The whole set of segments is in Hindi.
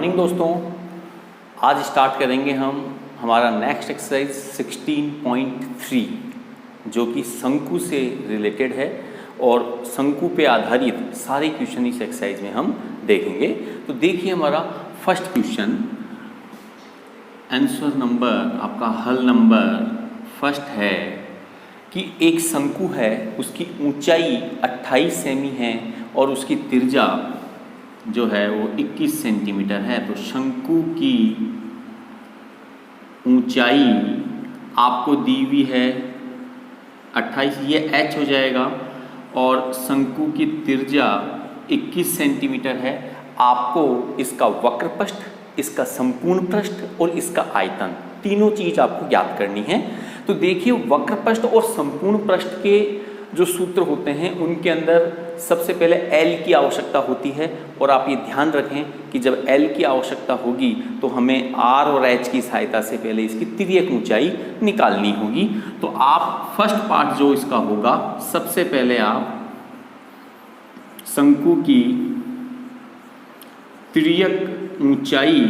मॉर्निंग दोस्तों। आज स्टार्ट करेंगे हम हमारा नेक्स्ट एक्सरसाइज 16.3 जो कि शंकु से रिलेटेड है और शंकु पे आधारित सारे क्वेश्चन इस एक्सरसाइज में हम देखेंगे। तो देखिए हमारा फर्स्ट क्वेश्चन, आंसर नंबर आपका हल नंबर फर्स्ट है कि एक शंकु है, उसकी ऊंचाई 28 सेमी है और उसकी त्रिज्या जो है वो 21 सेंटीमीटर है। तो शंकु की ऊंचाई आपको दी हुई है 28, ये h हो जाएगा, और शंकु की त्रिज्या 21 सेंटीमीटर है। आपको इसका वक्र पृष्ठ, इसका संपूर्ण पृष्ठ और इसका आयतन, तीनों चीज आपको ज्ञात करनी है। तो देखिए वक्र पृष्ठ और संपूर्ण पृष्ठ के जो सूत्र होते हैं उनके अंदर सबसे पहले L की आवश्यकता होती है, और आप ये ध्यान रखें कि जब L की आवश्यकता होगी तो हमें R और H की सहायता से पहले इसकी तिर्यक ऊंचाई निकालनी होगी। तो आप फर्स्ट पार्ट जो इसका होगा, सबसे पहले आप शंकु की तिर्यक ऊंचाई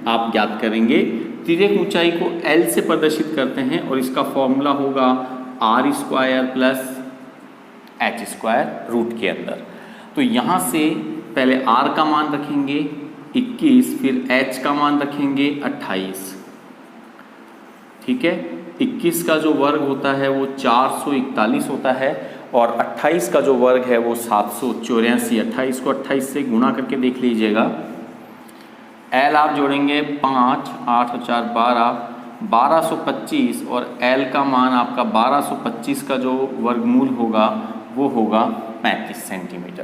आप ज्ञात करेंगे। तिर्यक ऊंचाई को L से प्रदर्शित करते हैं और इसका फॉर्मूला होगा R square plus H square root के अंदर। तो यहाँ से पहले R का मान रखेंगे 21, फिर H का मान रखेंगे 28। ठीक है, 21 का जो वर्ग होता है वो 441 होता है और 28 का जो वर्ग है वो 784। 28 को 28 से गुणा करके देख लीजिएगा। L आप जोड़ेंगे 5, 8 और 4 12, 1225, और L का मान आपका 1225 का जो वर्गमूल होगा वो होगा 35 सेंटीमीटर।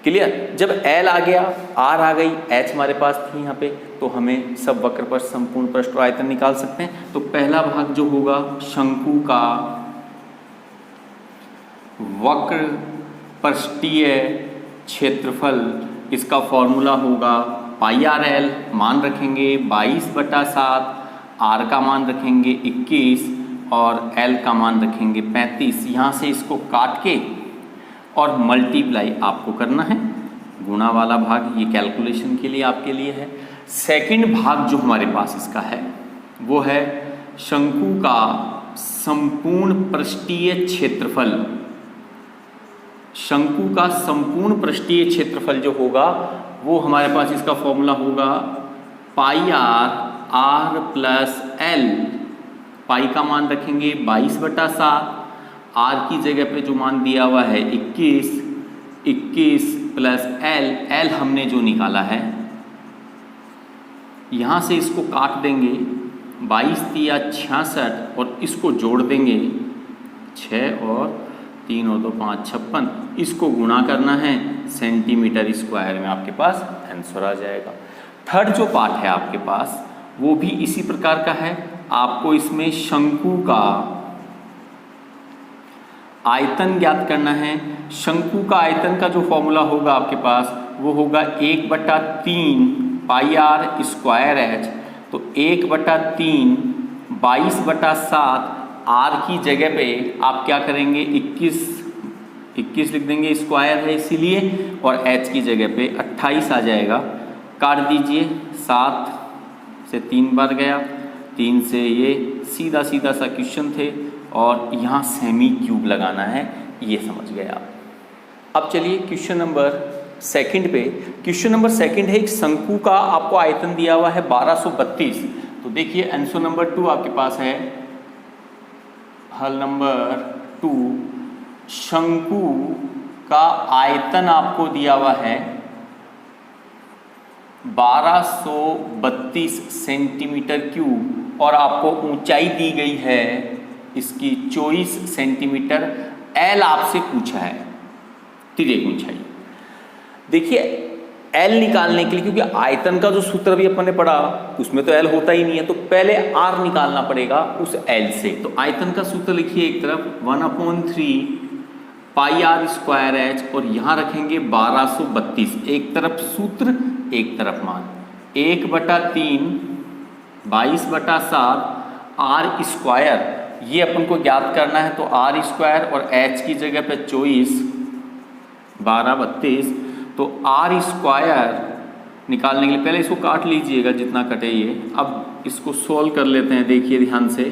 क्लियर। जब L आ गया, R आ गई, H हमारे पास थी यहाँ पे, तो हमें सब वक्र पृष्ठ, संपूर्ण पृष्ठ और आयतन निकाल सकते हैं। तो पहला भाग जो होगा शंकु का वक्र पृष्ठीय क्षेत्रफल, इसका फॉर्मूला होगा πr_l, मान रखेंगे 22/7, R का मान रखेंगे 21 और L का मान रखेंगे 35। यहाँ से इसको काट के और मल्टीप्लाई आपको करना है। गुणा वाला भाग ये कैलकुलेशन के लिए आपके लिए है। सेकंड भाग जो हमारे पास इसका है वो है शंकु का संपूर्ण पृष्ठीय क्षेत्रफल। शंकु का संपूर्ण पृष्ठीय क्षेत्रफल जो होगा वो हमारे पास इसका फॉर्मूला होगा πr प्लस L। पाई का मान रखेंगे 22/7, R की जगह पे जो मान दिया हुआ है 21 प्लस L हमने जो निकाला है, यहाँ से इसको काट देंगे 22 तिया 66 और इसको जोड़ देंगे 6 और 3 और 2 5 56, इसको गुणा करना है सेंटीमीटर स्क्वायर में, आपके पास आंसर आ जाएगा। थर्ड जो पार्ट है आपके पास वो भी इसी प्रकार का है। आपको इसमें शंकु का आयतन ज्ञात करना है। शंकु का आयतन का जो फॉर्मूला होगा आपके पास वो होगा 1/3 πr स्क्वायर H। तो 1/3 22/7, R की जगह पे आप क्या करेंगे 21 लिख देंगे, स्क्वायर है इसीलिए, और H की जगह पे 28 आ जाएगा। काट दीजिए, 7 से 3 बार गया, 3 से ये सीधा सा क्वेश्चन थे, और यहाँ सेमी क्यूब लगाना है, ये समझ गए आप। अब चलिए क्वेश्चन नंबर सेकंड पे। क्वेश्चन नंबर सेकंड है, एक शंकु का आपको आयतन दिया हुआ है 1232। तो देखिए आंसर नंबर 2 आपके पास है, हल नंबर 2। शंकु का आयतन आपको दिया हुआ है 1232 सेंटीमीटर क्यूब, और आपको ऊंचाई दी गई है इसकी 24 सेंटीमीटर। L आपसे पूछा है तिर्यक ऊंचाई। देखिए L निकालने के लिए, क्योंकि आयतन का जो सूत्र भी अपन ने पढ़ा उसमें तो L होता ही नहीं है, तो पहले R निकालना पड़ेगा उस L से। तो आयतन का सूत्र लिखिए, एक तरफ 1/3 πr स्क्वायर H, और यहाँ रखेंगे 1232, एक तरफ सूत्र एक तरफ मान, 1/3 22/7 R स्क्वायर, ये अपन को ज्ञात करना है। तो R स्क्वायर और H की जगह पे 24 12 32, तो R स्क्वायर निकालने के लिए पहले इसको काट लीजिएगा जितना कटे ये। अब इसको सोल्व कर लेते हैं, देखिए ध्यान से।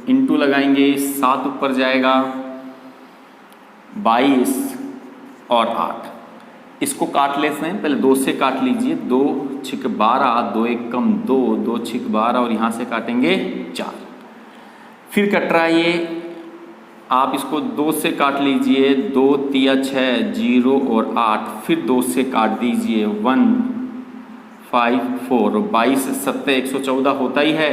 इंटू लगाएंगे, 7 ऊपर जाएगा, 22 और 8। इसको काट लेते हैं, पहले 2 से काट लीजिए। 2 छिक 12, 2 एक कम 2, 2 छिक 12 और यहाँ से काटेंगे 4। फिर कट रहा है ये, आप इसको 2 से काट लीजिए। 2 तिया 6, 0 और 8। फिर 2 से काट दीजिए, 1 5 4। 22 7 114 होता ही है,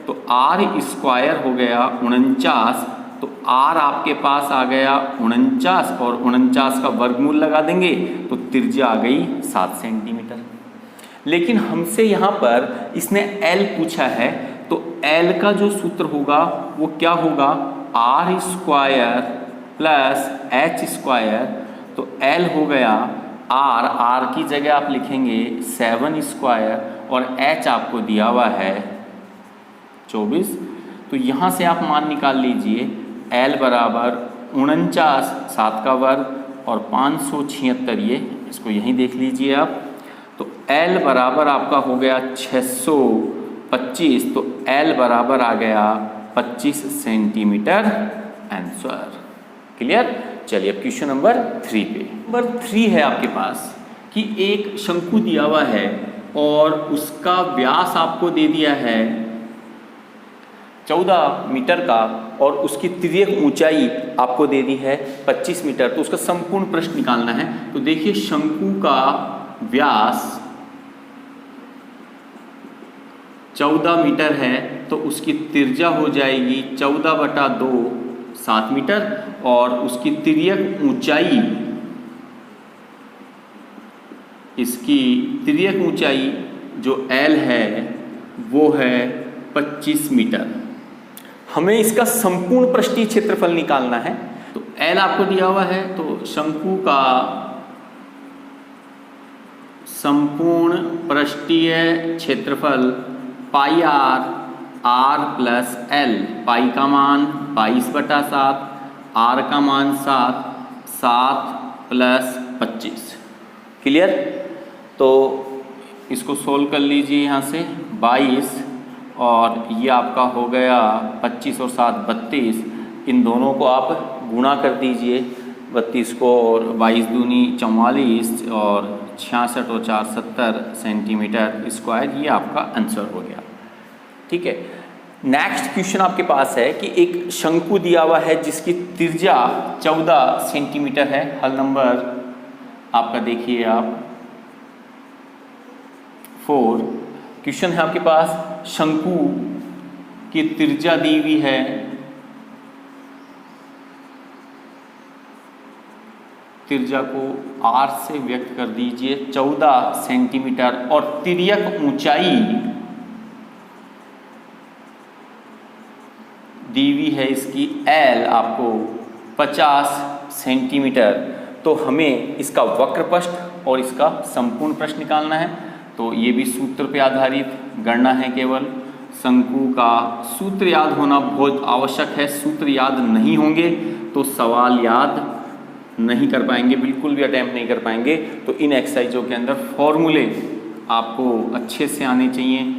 तो r स्क्वायर हो गया 49। तो r आपके पास आ गया 49 और 49 का वर्गमूल लगा देंगे तो त्रिज्या आ गई 7 सेंटीमीटर। लेकिन हमसे यहाँ पर इसने l पूछा है, तो l का जो सूत्र होगा वो क्या होगा, r square plus h square. तो l हो गया r की जगह आप लिखेंगे 7 स्क्वायर और h आपको दिया हुआ है 24। तो यहाँ से आप मान निकाल लीजिए, l बराबर 49 7 का वर्ग और 576, ये इसको यहीं देख लीजिए आप। तो l बराबर आपका हो गया 625। तो l बराबर आ गया 25 सेंटीमीटर आंसर। क्लियर। चलिए अब क्वेश्चन नंबर 3 पे। नंबर 3 है आपके पास कि एक शंकु दिया हुआ है और उसका व्यास आपको दे दिया है 14 मीटर का और उसकी तिर्यक ऊंचाई आपको दे दी है 25 मीटर। तो उसका संपूर्ण पृष्ठ निकालना है। तो देखिए शंकु का व्यास 14 मीटर है, तो उसकी त्रिज्या हो जाएगी 14/2 7 मीटर और उसकी तिर्यक ऊंचाई, इसकी तिर्यक ऊंचाई जो L है वो है 25 मीटर। हमें इसका संपूर्ण पृष्ठीय क्षेत्रफल निकालना है। तो L आपको दिया हुआ है, तो शंकु का संपूर्ण पृष्ठीय क्षेत्रफल पाई r प्लस l। पाई का मान 22/7, r का मान 7 प्लस 25। क्लियर। तो इसको सोल्व कर लीजिए यहाँ से। 22 और ये आपका हो गया 25 और 7 32। इन दोनों को आप गुणा कर दीजिए, 32 को, और 22 दूनी 44 और 66 और 4 70 सेंटीमीटर स्क्वायर। ये आपका आंसर हो गया। ठीक है। नेक्स्ट क्वेश्चन आपके पास है कि एक शंकु दिया हुआ है जिसकी त्रिज्या 14 सेंटीमीटर है। हल नंबर आपका देखिए आप 4। क्वेश्चन है आपके पास, शंकु की त्रिज्या दी हुई है त्रिज्या को r से व्यक्त कर दीजिए 14 सेंटीमीटर और तिर्यक ऊंचाई दी हुई है इसकी L आपको 50 सेंटीमीटर। तो हमें इसका वक्र पृष्ठ और इसका संपूर्ण पृष्ठ निकालना है। तो ये भी सूत्र पे आधारित गणना है केवल। शंकु का सूत्र याद होना बहुत आवश्यक है। सूत्र याद नहीं होंगे तो सवाल याद नहीं कर पाएंगे, बिल्कुल भी अटेम्प्ट नहीं कर पाएंगे। तो इन एक्सरसाइजों के अंदर फॉर्मूले आपको अच्छे से आने चाहिए।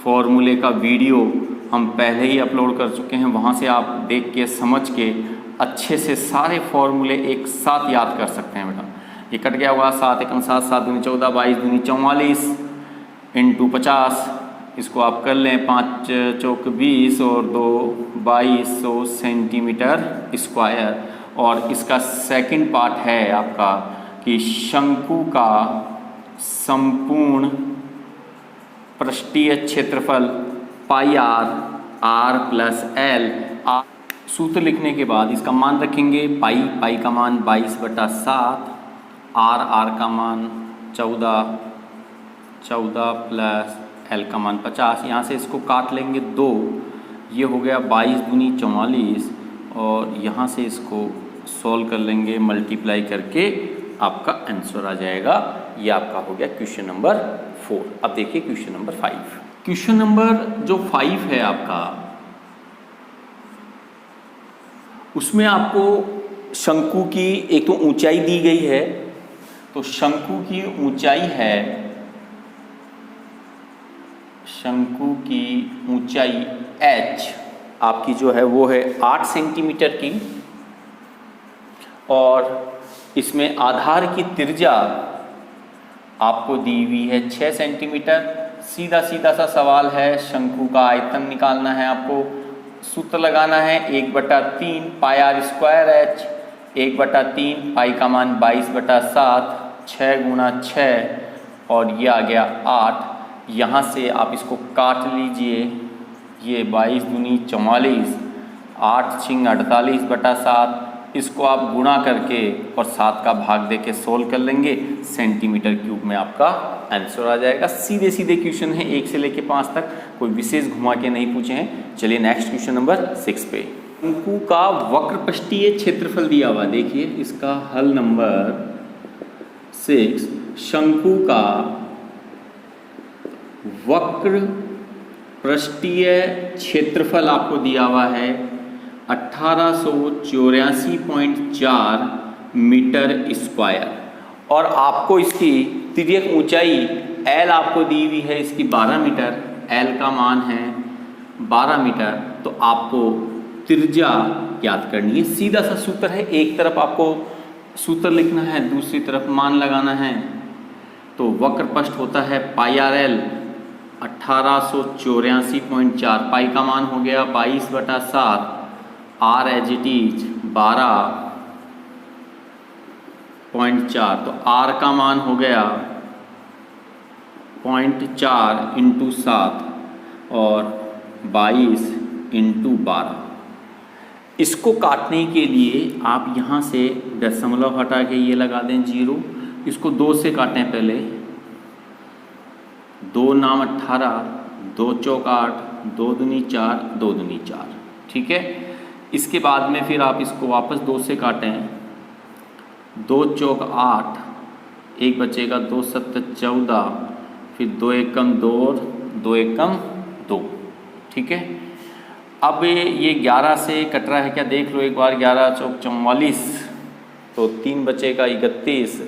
फॉर्मूले का वीडियो हम पहले ही अपलोड कर चुके हैं, वहाँ से आप देख के समझ के अच्छे से सारे फॉर्मूले एक साथ याद कर सकते हैं। बेटा ये कट गया होगा, 7 एकम 7, 7 दूनी 14, 22 दूनी 44 इंटू 50। इसको आप कर लें, 5 चौक 20 और 2 2200 सेंटीमीटर स्क्वायर। और इसका सेकंड पार्ट है आपका कि शंकु का संपूर्ण पृष्ठीय क्षेत्रफल पाई r प्लस l। सूत्र लिखने के बाद इसका मान रखेंगे। पाई का मान 22/7, r का मान 14 प्लस l का मान 50। यहाँ से इसको काट लेंगे 2, ये हो गया 22 दूनी 44 और यहाँ से इसको सॉल्व कर लेंगे मल्टीप्लाई करके, आपका आंसर आ जाएगा। ये आपका हो गया क्वेश्चन नंबर 4। अब देखिए क्वेश्चन नंबर 5। क्वेश्चन नंबर जो 5 है आपका, उसमें आपको शंकु की एक तो ऊंचाई दी गई है। तो शंकु की ऊंचाई है शंकु की ऊंचाई h आपकी जो है वो है 8 सेंटीमीटर की, और इसमें आधार की त्रिज्या आपको दी हुई है 6 सेंटीमीटर। सीधा सीधा सा सवाल है, शंकु का आयतन निकालना है आपको। सूत्र लगाना है 1/3 पाई आर स्क्वायर एच, 1/3 पाई का मान 22/7, 6 गुणा 6 और ये आ गया 8। यहाँ से आप इसको काट लीजिए, ये 22 दूनी 44, 8 छिंग 48/7। इसको आप गुणा करके और 7 का भाग देके सोल्व कर लेंगे, सेंटीमीटर क्यूब में आपका आंसर आ जाएगा। सीधे सीधे क्वेश्चन है 1 से लेके 5 तक, कोई विशेष घुमा के नहीं पूछे हैं। चलिए नेक्स्ट क्वेश्चन नंबर 6 पे। शंकु का वक्रपृष्ठीय क्षेत्रफल दिया हुआ, देखिए इसका हल नंबर 6। शंकु का वक्र पृष्ठीय क्षेत्रफल आपको दिया हुआ है 1884.4 मीटर स्क्वायर, और आपको इसकी तिर्यक ऊंचाई L आपको दी हुई है इसकी 12 मीटर, L का मान है 12 मीटर। तो आपको त्रिज्या ज्ञात करनी है। सीधा सा सूत्र है, एक तरफ आपको सूत्र लिखना है, दूसरी तरफ मान लगाना है। तो वक्रपृष्ठ होता है पाई आर एल 1884.4, पाई का मान हो गया 22/7, आर एज इट इज 12.4, तो आर का मान हो गया 0.4 × 7 और 22 × 12। इसको काटने के लिए आप यहाँ से दशमलव हटा के ये लगा दें 0। इसको 2 से काटें पहले, 2 नाम 18, 2 चौक 8, 2 दूनी 4, 2 दूनी 4, ठीक है। इसके बाद में फिर आप इसको वापस 2 से काटें, 2 चौक 8, 1 बचेगा, 2 7 14, फिर 2 एकम 2 और 2 एकम 2, ठीक है। अब ये 11 से कट रहा है क्या देख लो एक बार, 11 चौक 44, तो 3 बचेगा 31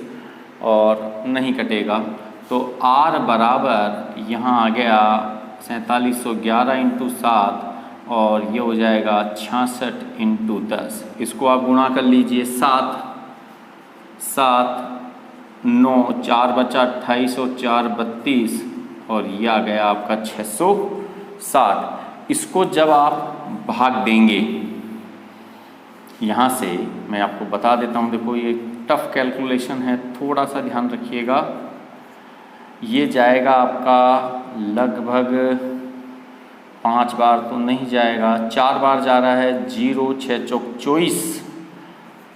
और नहीं कटेगा। तो R बराबर यहाँ आ गया 4711 × 7 और ये हो जाएगा 66 × 10। इसको आप गुणा कर लीजिए, 7 9, 4 बचा 28 और 4 32 और ये आ गया आपका 660। इसको जब आप भाग देंगे यहाँ से, मैं आपको बता देता हूँ, देखो ये टफ कैलकुलेशन है, थोड़ा सा ध्यान रखिएगा। ये जाएगा आपका लगभग 5 बार तो नहीं जाएगा, 4 बार जा रहा है। 0 6 चौक 24,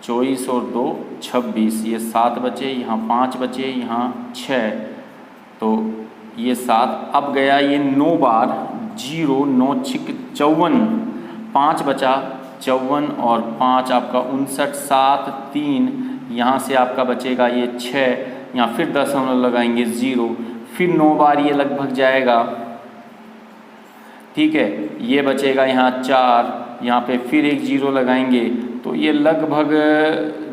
24 और 2 26, ये 7 बचे, यहाँ 5 बचे, यहाँ 6, तो ये 7। अब गया ये 9 बार, 0 9 6 54, 5 बचा 54 और 5 आपका 59, 7 3, यहाँ से आपका बचेगा ये 6, यहाँ फिर दशमलव लगाएंगे 0, फिर 9 बार ये लगभग जाएगा, ठीक है। ये बचेगा यहाँ 4, यहाँ पे फिर एक 0 लगाएंगे, तो ये लगभग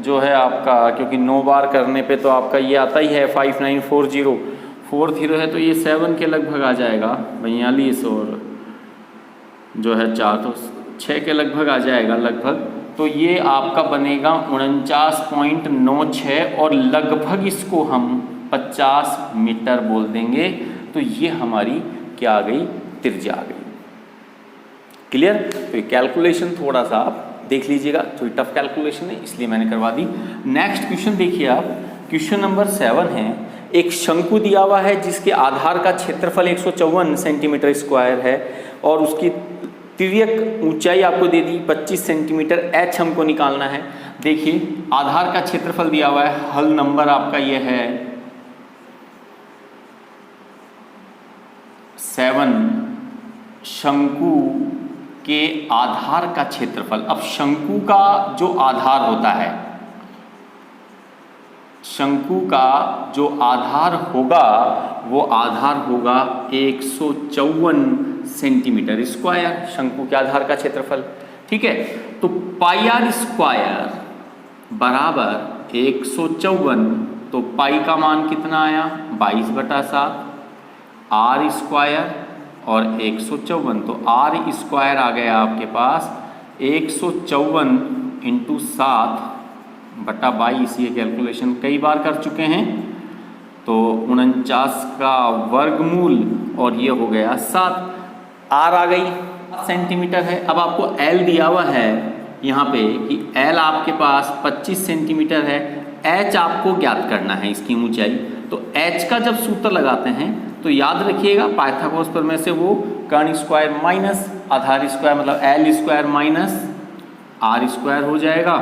जो है आपका, क्योंकि 9 बार करने पे तो आपका ये आता ही है 5940 है, तो ये 7 के लगभग आ जाएगा, 42 और जो है 4, तो 6 के लगभग आ जाएगा लगभग। तो ये आपका बनेगा 49.96 और लगभग इसको हम 50 मीटर बोल देंगे। तो ये हमारी क्या आ गई, त्रिज्या आ गई। क्लियर। तो ये कैलकुलेशन थोड़ा सा आप देख लीजिएगा, थोड़ी टफ कैलकुलेशन है इसलिए मैंने करवा दी। नेक्स्ट क्वेश्चन देखिए आप, क्वेश्चन नंबर 7 है। एक शंकु दिया हुआ है जिसके आधार का क्षेत्रफल 154 सेंटीमीटर स्क्वायर है और उसकी तिर्यक ऊंचाई आपको दे दी 25 सेंटीमीटर, h हमको निकालना है। देखिए आधार का क्षेत्रफल दिया हुआ है, हल नंबर आपका ये है 7। शंकु के आधार का क्षेत्रफल, अब शंकु का जो आधार होता है, शंकु का जो आधार होगा वो आधार होगा 154 सेंटीमीटर स्क्वायर, शंकु के आधार का क्षेत्रफल, ठीक है। तो पाई आर स्क्वायर बराबर 154, तो पाई का मान कितना आया 22/7, आर स्क्वायर और 154, तो आर स्क्वायर आ गया आपके पास 154 इंटू 7/22। ये कैलकुलेशन कई बार कर चुके हैं। तो 49 का वर्गमूल और ये हो गया 7। आर आ गई सेंटीमीटर है। अब आपको एल दिया हुआ है यहाँ पे कि एल आपके पास 25 सेंटीमीटर है। एच आपको ज्ञात करना है इसकी ऊंचाई। तो एच का जब सूत्र लगाते हैं तो याद रखिएगा पाइथागोरस प्रमेय से वो कर्ण स्क्वायर माइनस आधार स्क्वायर मतलब L square minus R square हो जाएगा।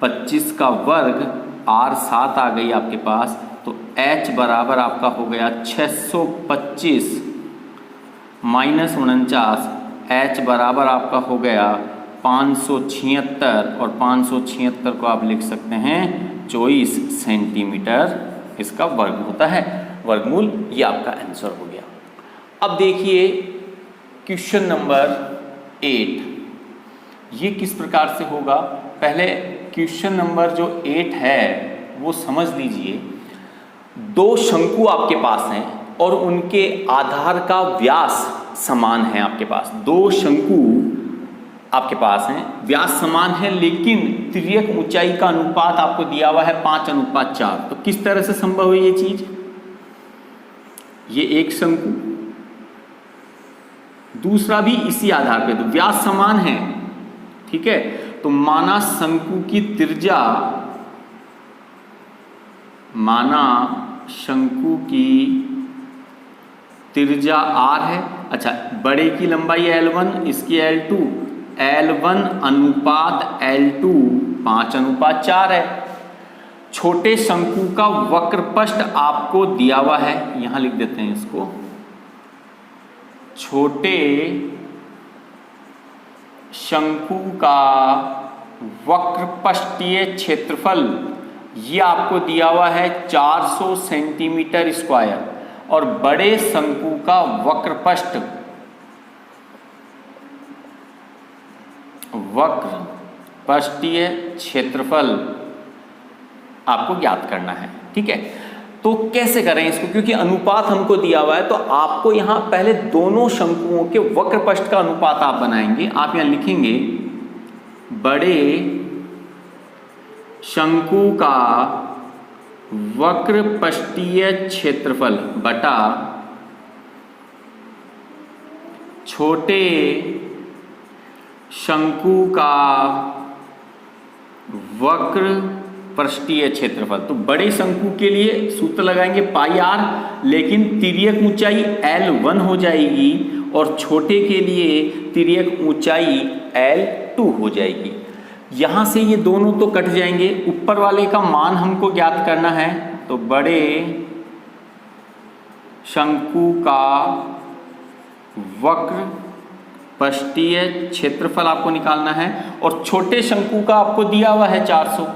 25 का वर्ग आर 7 आ गई आपके पास। तो एच बराबर आपका हो गया 625 माइनस 49। एच बराबर आपका हो गया 576 और 576 को आप लिख सकते हैं 24 सेंटीमीटर इसका वर्ग होता है, वर्गमूल। ये आपका आंसर हो गया। अब देखिए क्वेश्चन नंबर 8, ये किस प्रकार से होगा। पहले क्वेश्चन नंबर जो 8 है वो समझ लीजिए। दो शंकु आपके पास हैं और उनके आधार का व्यास समान है आपके पास। दो शंकु आपके पास हैं, व्यास समान है, लेकिन तिर्यक ऊंचाई का अनुपात आपको दिया हुआ है 5:4। तो किस तरह से संभव है ये चीज। ये एक शंकु, दूसरा भी इसी आधार पे, तो व्यास समान है, ठीक है। तो माना शंकु की त्रिज्या, माना शंकु की त्रिज्या r है। अच्छा, बड़े की लंबाई L1, इसकी L2, L1 अनुपात L2 5:4 है। छोटे शंकु का वक्रपष्ठ आपको दिया हुआ है, यहां लिख देते हैं इसको। छोटे शंकु का वक्रपष्ठीय क्षेत्रफल ये आपको दिया हुआ है 400 सेंटीमीटर स्क्वायर, और बड़े शंकु का वक्रपष्ठीय क्षेत्रफल आपको ज्ञात करना है, ठीक है। तो कैसे करें इसको, क्योंकि अनुपात हमको दिया हुआ है, तो आपको यहां पहले दोनों शंकुओं के वक्रपष्ठ का अनुपात आप बनाएंगे। आप यहां लिखेंगे बड़े शंकु का वक्रपष्ठीय क्षेत्रफल बटा छोटे शंकु का वक्रपष्ठीय क्षेत्रफल। तो बड़े शंकु के लिए सूत्र लगाएंगे पाई आर, लेकिन तिर्यक ऊंचाई L1 हो जाएगी, और छोटे के लिए तिर्यक ऊंचाई L2 हो जाएगी। यहां से ये दोनों तो कट जाएंगे, ऊपर वाले का मान हमको ज्ञात करना है। तो बड़े शंकु का वक्रपष्ठीय क्षेत्रफल आपको निकालना है, और छोटे शंकु का आपको दिया हुआ है 400।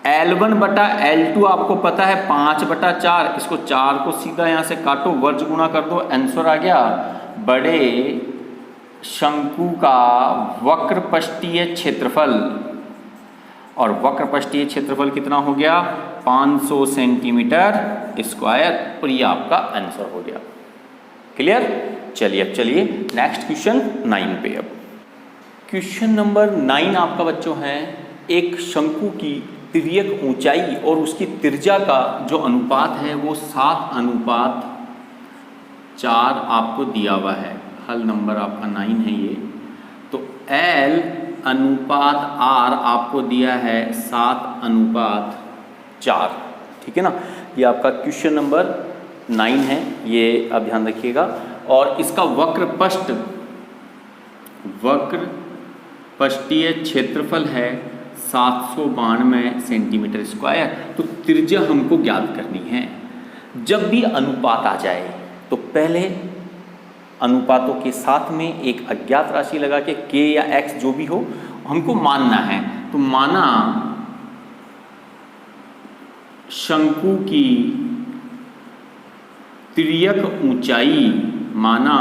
L1 बटा L2 आपको पता है 5/4। इसको 4 को सीधा यहां से काटो, वर्ग गुणा कर दो, आंसर आ गया। बड़े शंकु का वक्रपष्ठीय क्षेत्रफल, और वक्रपष्ठीय क्षेत्रफल कितना हो गया 500 सेंटीमीटर स्क्वायर, और ये आपका आंसर हो गया। क्लियर। चलिए अब चलिए नेक्स्ट क्वेश्चन 9 पे। अब क्वेश्चन नंबर 9 आपका बच्चों है, एक शंकु की तिर्यक ऊंचाई और उसकी त्रिज्या का जो अनुपात है वो 7:4 आपको दिया हुआ है। हल नंबर आपका 9 है ये। तो L अनुपात R आपको दिया है 7:4, ठीक है ना। ये आपका क्वेश्चन नंबर 9 है, ये आप ध्यान रखिएगा। और इसका वक्रपष्ठीय क्षेत्रफल है 792 सेंटीमीटर स्क्वायर। तो त्रिज्या हमको ज्ञात करनी है। जब भी अनुपात आ जाए तो पहले अनुपातों के साथ में एक अज्ञात राशि लगा के k या x जो भी हो हमको मानना है। तो माना शंकु की तिर्यक ऊंचाई, माना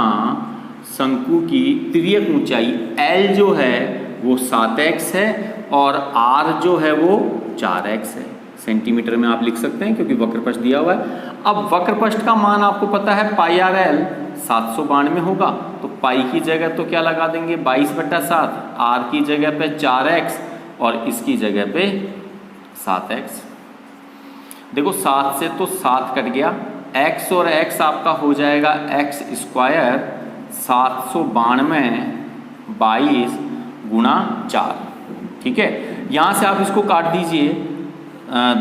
शंकु की तिर्यक ऊंचाई L जो है वो 7x है, और R जो है वो 4x है। सेंटीमीटर में आप लिख सकते हैं क्योंकि वक्रपष्ठ दिया हुआ है। अब वक्रपष्ठ का मान आपको पता है पाई आर एल 792 होगा, तो पाई की जगह तो क्या लगा देंगे 22/7, आर की जगह पे 4x और इसकी जगह पे 7x। देखो 7 से तो 7 कट गया, x और x आपका हो जाएगा x स्क्वायर 792 22 गुणा 4। ठीक है, यहाँ से आप इसको काट दीजिए,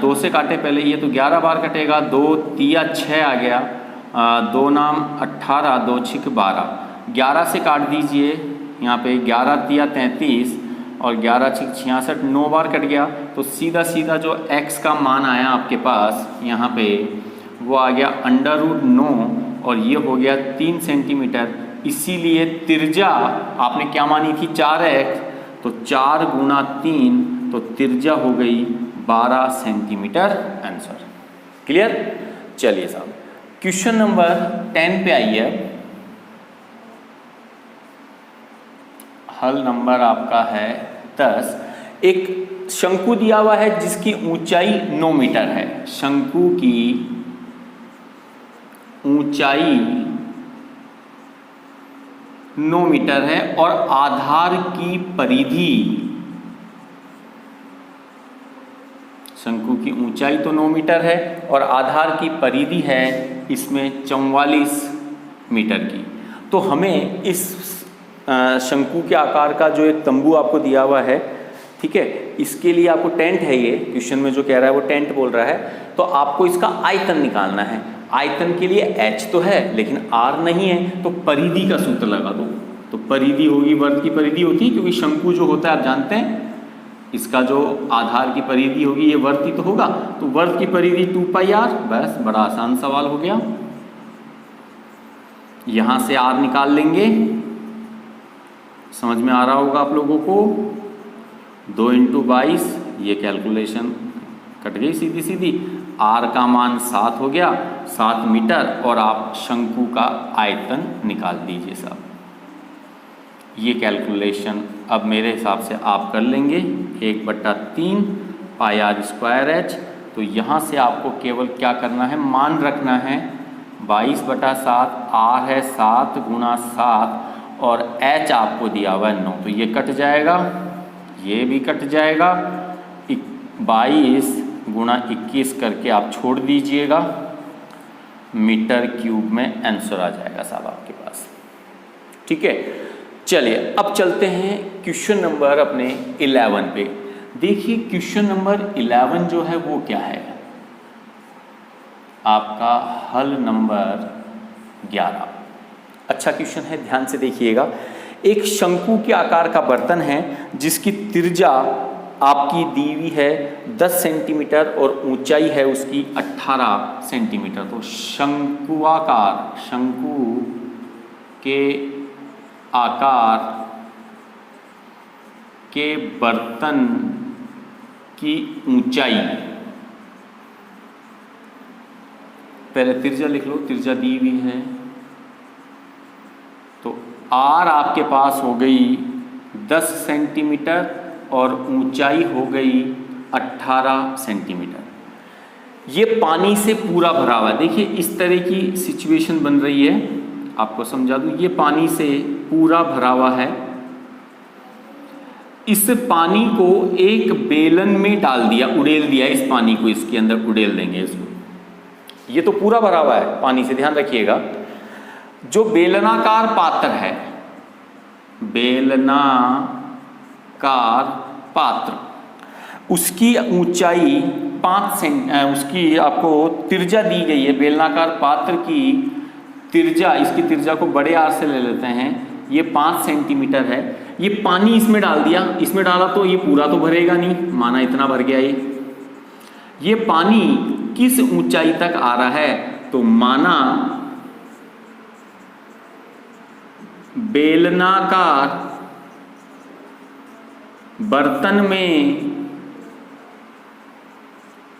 2 से काटे पहले, ये तो 11 बार कटेगा, 2 तिया 6 आ गया, 2 नाम 18, 2 छिक 12, 11 से काट दीजिए, यहाँ पे 11 तिया 33 और 11 छिक 66, 9 बार कट गया, तो सीधा सीधा जो x का मान आया आपके पास यहाँ पे वो आ गया √9 और ये हो गया 3 सेंटीमीटर। इसीलिए त्रिज्या आपने क्या मानी थी 4x, तो 4 गुणा 3, तो त्रिज्या हो गई 12 सेंटीमीटर। Answer clear. चलिए साहब क्वेश्चन नंबर 10 पे आइए। हल नंबर आपका है 10। एक शंकु दिया हुआ है जिसकी ऊंचाई 9 मीटर है। शंकु की ऊंचाई 9 मीटर है और आधार की परिधि, शंकु की ऊंचाई तो 9 मीटर है और आधार की परिधि है इसमें 44 मीटर की। तो हमें इस शंकु के आकार का जो एक तंबू आपको दिया हुआ है, ठीक है, इसके लिए आपको टेंट है, ये क्वेश्चन में जो कह रहा है वो टेंट बोल रहा है, तो आपको इसका आयतन निकालना है। आयतन के लिए h तो है लेकिन r नहीं है, तो परिधि का सूत्र लगा दो। तो परिधि होगी, वर्ग की परिधि होती है, क्योंकि शंकु जो होता है आप जानते हैं इसका जो आधार की परिधि होगी ये वर्ग ही तो होगा, तो वर्ग की परिधि 2πr। बस बड़ा आसान सवाल हो गया। यहां से r निकाल लेंगे, समझ में आ रहा होगा आप लोगों को। 2 × 22, ये कैलकुलेशन कट गई सीधी सीधी। r का मान 7 हो गया, 7 मीटर, और आप शंकु का आयतन निकाल दीजिए साहब। ये कैलकुलेशन अब मेरे हिसाब से आप कर लेंगे। 1/3 πr²h। तो यहाँ से आपको केवल क्या करना है, मान रखना है 22/7, r है 7 गुणा 7 और h आपको दिया हुआ है 9, तो ये कट जाएगा, ये भी कट जाएगा। 22 गुणा 21 करके आप छोड़ दीजिएगा, मीटर क्यूब में आंसर आ जाएगा साहब आपके पास। ठीक है, चलिए अब चलते हैं क्वेश्चन नंबर अपने 11 पे। देखिए क्वेश्चन नंबर 11 जो है वो क्या है, आपका हल नंबर 11। अच्छा क्वेश्चन है, ध्यान से देखिएगा। एक शंकु के आकार का बर्तन है जिसकी त्रिज्या आपकी दी हुई है 10 सेंटीमीटर और ऊंचाई है उसकी 18 सेंटीमीटर। तो शंकुआकार, शंकु के आकार के बर्तन की ऊंचाई, पहले त्रिज्या लिख लो, त्रिज्या दी हुई है, तो r आपके पास हो गई 10 सेंटीमीटर और ऊंचाई हो गई 18 सेंटीमीटर। ये पानी से पूरा भरा हुआ है। देखिए इस तरह की सिचुएशन बन रही है, आपको समझा दूं, ये पानी से पूरा भरा हुआ है। इस पानी को एक बेलन में डाल दिया, उड़ेल दिया इस पानी को, इसके अंदर उड़ेल देंगे इसको। ये तो पूरा भरा हुआ है पानी से, ध्यान रखिएगा। जो बेलनाकार पात्र है, बेलनाकार पात्र, उसकी ऊंचाई 5 सेंटीमीटर, उसकी आपको त्रिज्या दी गई है। बेलनाकार पात्र की त्रिज्या, इसकी त्रिज्या को बड़े आर से ले लेते हैं, ये 5 सेंटीमीटर है। ये पानी इसमें डाल दिया, इसमें डाला तो ये पूरा तो भरेगा नहीं, माना इतना भर गया ये पानी किस ऊंचाई तक आ रहा है, तो माना बेलनाकार बर्तन में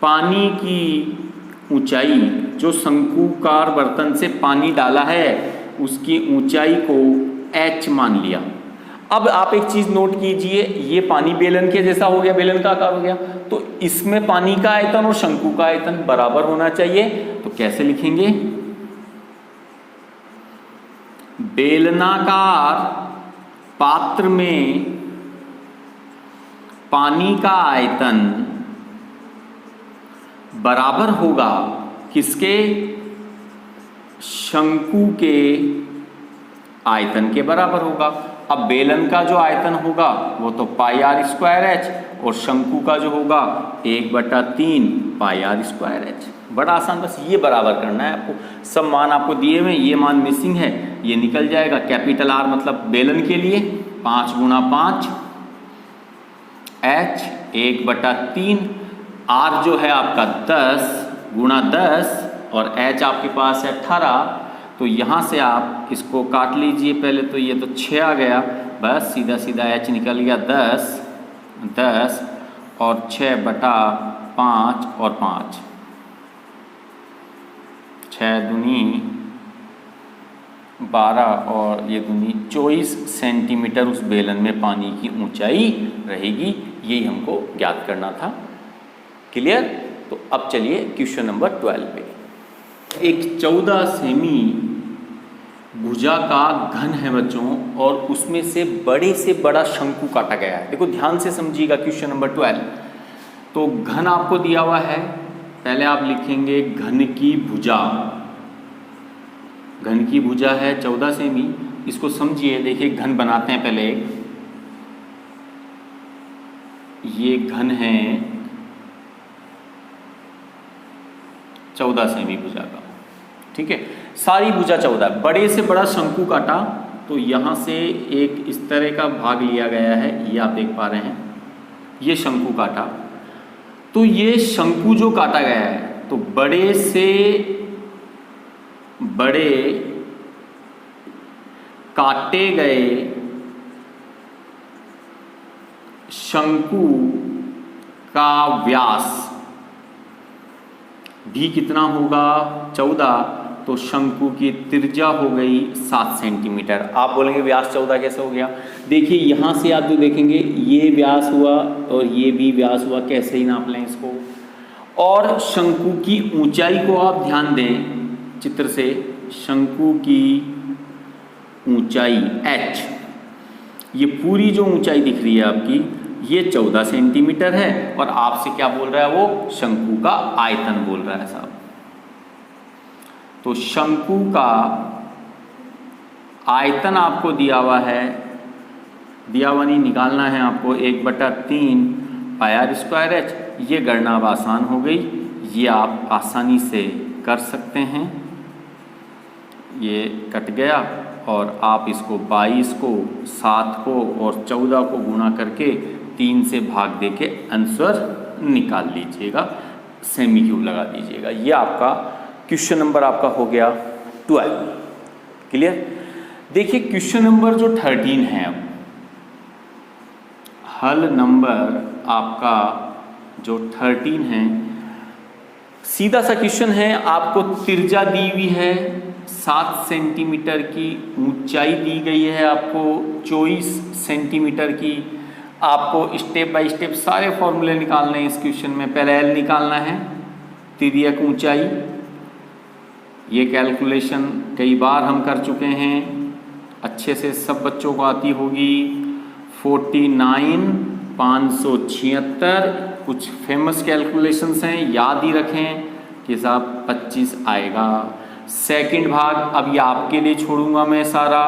पानी की ऊंचाई, जो शंकुकार बर्तन से पानी डाला है उसकी ऊंचाई को h मान लिया। अब आप एक चीज नोट कीजिए, ये पानी बेलन के जैसा हो गया, बेलन का आकार हो गया, तो इसमें पानी का आयतन और शंकु का आयतन बराबर होना चाहिए। तो कैसे लिखेंगे, बेलनाकार पात्र में पानी का आयतन बराबर होगा किसके? शंकु के आयतन के बराबर होगा। अब बेलन का जो आयतन होगा वो तो पाई आर स्क्वायर एच और शंकु का जो होगा 1/3 पाई आर स्क्वायर एच। बड़ा आसान, बस ये बराबर करना है आपको। सब मान आपको दिए हुए, ये मान मिसिंग है, ये निकल जाएगा। कैपिटल आर मतलब बेलन के लिए 5 × 5 एच 1/3, आर जो है आपका 10 × 10 और एच आपके पास है 18। तो यहाँ से आप इसको काट लीजिए पहले, तो ये तो 6 आ गया, बस सीधा सीधा एच निकल गया 10 और 6/5 और 5, 6 दूनी 12 और ये दूनी 24 सेंटीमीटर उस बेलन में पानी की ऊंचाई रहेगी। यही हमको ज्ञात करना था। क्लियर? तो अब चलिए क्वेश्चन नंबर 12 पे। एक 14 सेमी भुजा का घन है बच्चों, और उसमें से बड़े से बड़ा शंकु काटा गया है। देखो ध्यान से समझिएगा क्वेश्चन नंबर 12। तो घन आपको दिया हुआ है, पहले आप लिखेंगे घन की भुजा। घन की भुजा है 14 सेमी, इसको समझिए। देखिए घन बनाते हैं पहले। ये घन है 14 सेमी भुजा का, ठीक है। सारी भुजा 14, बड़े से बड़ा शंकु काटा, तो यहाँ से एक इस तरह का भाग लिया गया है, ये आप देख पा रहे हैं, ये शंकु काटा। तो ये शंकु जो काटा गया है, तो बड़े से बड़े काटे गए शंकु का व्यास भी कितना होगा? 14। तो शंकु की त्रिज्या हो गई 7 सेंटीमीटर। आप बोलेंगे व्यास 14 कैसे हो गया? देखिए यहाँ से आप जो देखेंगे, ये व्यास हुआ और ये भी व्यास हुआ, कैसे ही नाप लें इसको। और शंकु की ऊंचाई को आप ध्यान दें चित्र से, शंकु की ऊंचाई h, ये पूरी जो ऊंचाई दिख रही है आपकी, ये 14 सेंटीमीटर है। और आपसे क्या बोल रहा है वो? शंकु का आयतन बोल रहा है साहब। तो शंकु का आयतन आपको दिया हुआ है, दिया हुआ नहीं, निकालना है आपको 1/3 पाई आर स्क्वायर एच। ये गणना अब आसान हो गई, ये आप आसानी से कर सकते हैं। ये कट गया और आप इसको 22 को 7 को और 14 को गुणा करके 3 से भाग दे के आंसर निकाल लीजिएगा, सेमी क्यूब लगा दीजिएगा। ये आपका क्वेश्चन नंबर आपका हो गया 12। क्लियर? देखिए क्वेश्चन नंबर जो 13 है, अब हल नंबर आपका जो 13 है, सीधा सा क्वेश्चन है। आपको त्रिज्या दी हुई है 7 सेंटीमीटर की, ऊंचाई दी गई है आपको 24 सेंटीमीटर की। आपको स्टेप बाय स्टेप सारे फॉर्मूले निकालने हैं इस क्वेश्चन में। पहले एल निकालना है, तिर्यक ऊंचाई। ये कैलकुलेशन कई बार हम कर चुके हैं, अच्छे से सब बच्चों को आती होगी। 49,576, कुछ फेमस कैलकुलेशंस हैं, याद ही रखें कि साहब 25 आएगा। सेकंड भाग अब ये आपके लिए छोड़ूंगा मैं सारा।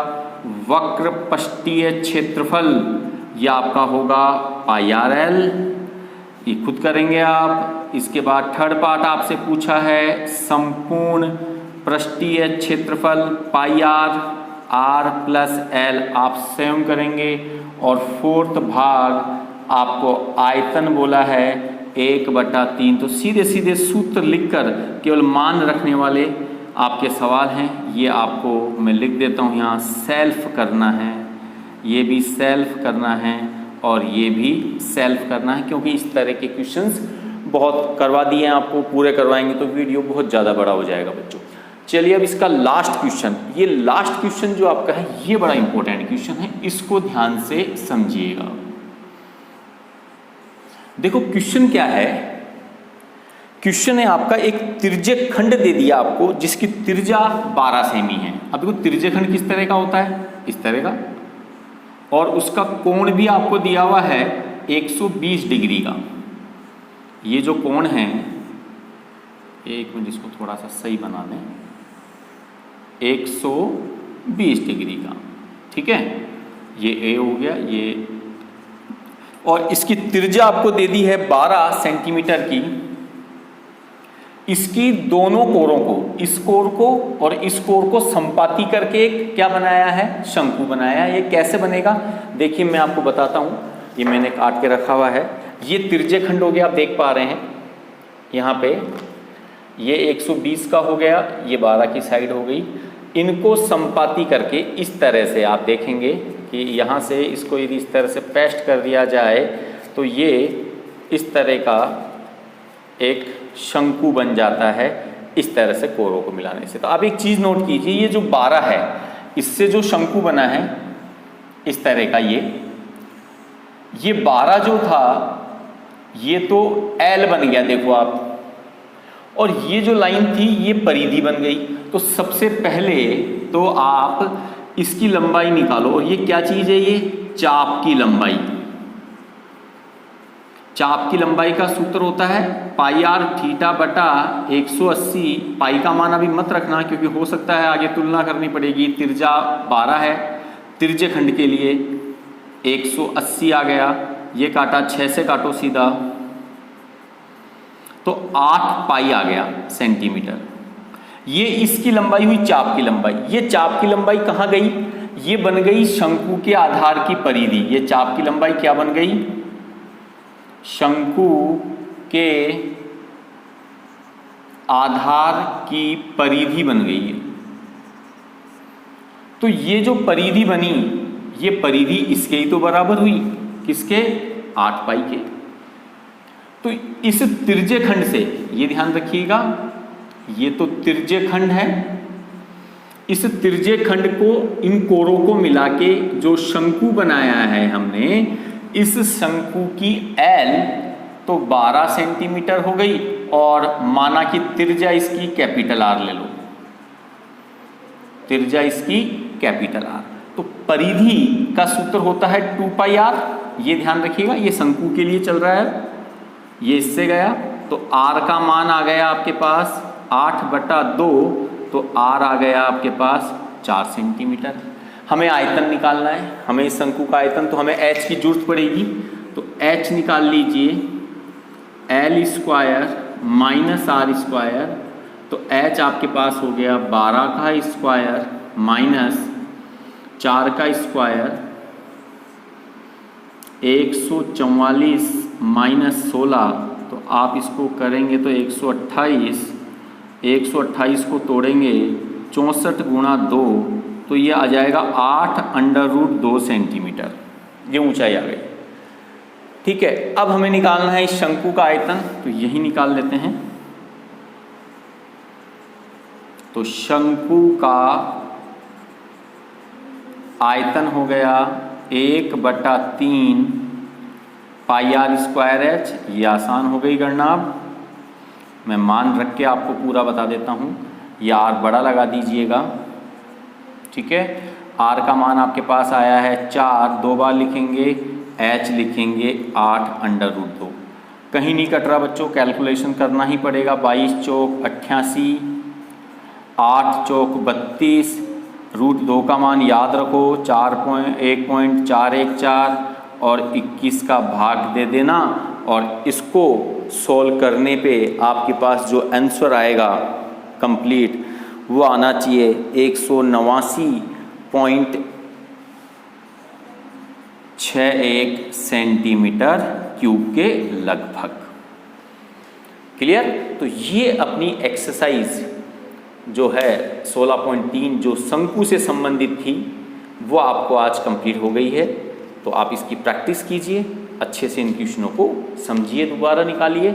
वक्र पृष्ठीय क्षेत्रफल, ये आपका होगा पाई आर एल, ये खुद करेंगे आप। इसके बाद थर्ड पार्ट आपसे पूछा है संपूर्ण पृष्ठीय क्षेत्रफल पाई आर प्लस एल, आप स्वयं करेंगे। और फोर्थ भाग आपको आयतन बोला है 1/3। तो सीधे सीधे सूत्र लिखकर केवल मान रखने वाले आपके सवाल हैं, ये आपको मैं लिख देता हूँ यहाँ। सेल्फ करना है, ये भी सेल्फ करना है और ये भी सेल्फ करना है, क्योंकि इस तरह के क्वेश्चंस बहुत करवा दिए हैं आपको। पूरे करवाएंगे तो वीडियो बहुत ज़्यादा बड़ा हो जाएगा बच्चों। चलिए अब इसका लास्ट क्वेश्चन, ये लास्ट क्वेश्चन जो आपका है ये बड़ा इंपॉर्टेंट क्वेश्चन है, इसको ध्यान से समझिएगा। देखो क्वेश्चन क्या है, क्वेश्चन है आपका एक त्रिज्यक खंड दे दिया आपको जिसकी त्रिज्या 12 सेमी है। अब देखो त्रिज्यखंड किस तरह का होता है, इस तरह का, और उसका कोण भी आपको दिया हुआ है 120 डिग्री का। ये जो कोण है, एक मिनट इसको थोड़ा सा सही बना दें, 120 डिग्री का, ठीक है, ये ए हो गया ये, और इसकी त्रिज्या आपको दे दी है 12 सेंटीमीटर की। इसकी दोनों कोरों को, इस कोर को और इस कोर को संपाती करके एक क्या बनाया है, शंकु बनाया है। ये कैसे बनेगा देखिए मैं आपको बताता हूँ, ये मैंने काट के रखा हुआ है। ये त्रिज्यखंड हो गया, आप देख पा रहे हैं यहाँ पे, ये 120 का हो गया, ये 12 की साइड हो गई। इनको संपाती करके इस तरह से आप देखेंगे कि यहाँ से इसको यदि इस तरह से पेस्ट कर दिया जाए तो ये इस तरह का एक शंकु बन जाता है, इस तरह से कोरों को मिलाने से। तो आप एक चीज़ नोट कीजिए, ये जो 12 है इससे जो शंकु बना है इस तरह का, ये 12 जो था ये तो L बन गया, देखो आप, और ये जो लाइन थी ये परिधि बन गई। तो सबसे पहले तो आप इसकी लंबाई निकालो, और ये क्या चीज़ है, ये चाप की लंबाई। चाप की लंबाई का सूत्र होता है पाई आर थीटा बटा 180। पाई का मान अभी मत रखना क्योंकि हो सकता है आगे तुलना करनी पड़ेगी। त्रिज्या 12 है, त्रिज्यखंड के लिए 180 आ गया, ये काटा 6 से काटो सीधा तो 8 पाई आ गया सेंटीमीटर। ये इसकी लंबाई हुई चाप की लंबाई। ये चाप की लंबाई कहाँ गई, ये बन गई शंकु के आधार की परिधि। ये चाप की लंबाई क्या बन गई, शंकु के आधार की परिधि बन गई है। तो ये जो परिधि बनी, ये परिधि इसके ही तो बराबर हुई, किसके, 8 पाई के। तो इस त्रिज्यखंड से, ये ध्यान रखिएगा, ये तो त्रिज्यखंड है, इस त्रिज्यखंड को इन कोरों को मिला के जो शंकु बनाया है हमने, इस शंकु की L तो 12 सेंटीमीटर हो गई, और माना कि त्रिज्या इसकी कैपिटल R ले लो, त्रिज्या इसकी कैपिटल R। तो परिधि का सूत्र होता है 2 पाई R। ये ध्यान रखिएगा, ये शंकु के लिए चल रहा है, ये इससे गया तो R का मान आ गया आपके पास 8/2, तो R आ गया आपके पास 4 सेंटीमीटर। हमें आयतन निकालना है, हमें इस शंकु का आयतन, तो हमें H की जरूरत पड़ेगी। तो H निकाल लीजिए, L square minus R square, तो H आपके पास हो गया 12 का स्क्वायर माइनस 4 का स्क्वायर, 144 माइनस 16, तो आप इसको करेंगे तो 128, 128 को तोड़ेंगे 64 गुणा 2, तो ये आ जाएगा 8√2 सेंटीमीटर, ये ऊंचाई आ गई। ठीक है, अब हमें निकालना है इस शंकु का आयतन, तो यही निकाल लेते हैं। तो शंकु का आयतन हो गया 1/3 पाई आर स्क्वायर H। ये आसान हो गई गणना। अब मैं मान रख के आपको पूरा बता देता हूँ, ये R बड़ा लगा दीजिएगा, ठीक है। R का मान आपके पास आया है 4, 2 बार लिखेंगे, H लिखेंगे 8√2। कहीं नहीं कट रहा बच्चों, कैलकुलेशन करना ही पड़ेगा। 22 चौक 88, 8 चौक 32, √2 का मान याद रखो 1.414 और 21 का भाग दे देना, और इसको सोल्व करने पे आपके पास जो आंसर आएगा कंप्लीट, वो आना चाहिए 189.61 सेंटीमीटर क्यूब के लगभग। क्लियर। तो ये अपनी एक्सरसाइज जो है 16.3 जो शंकु से संबंधित थी, वो आपको आज कंप्लीट हो गई है। तो आप इसकी प्रैक्टिस कीजिए, अच्छे से इन क्वेश्चनों को समझिए, दोबारा निकालिए।